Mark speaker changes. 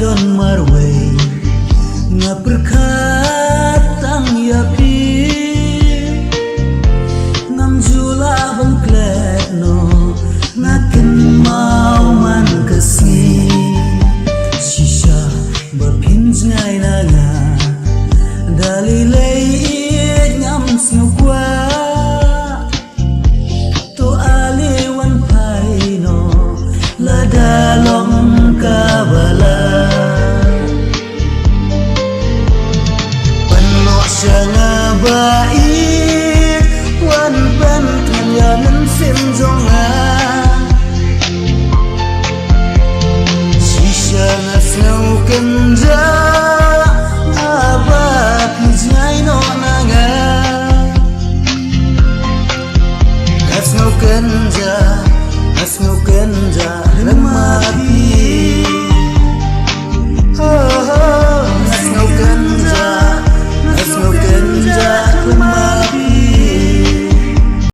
Speaker 1: don marway nga perkatang yapi ngam jula bang klet no ngakin mau man kasi shisha berpinjai naga dalilay ngam snukwa to aliwan pai no ladalong kabala panlo siya bait wan pen kanyanan sim jonga shisha na snow kanja aba pijai no naga snow kanja lemah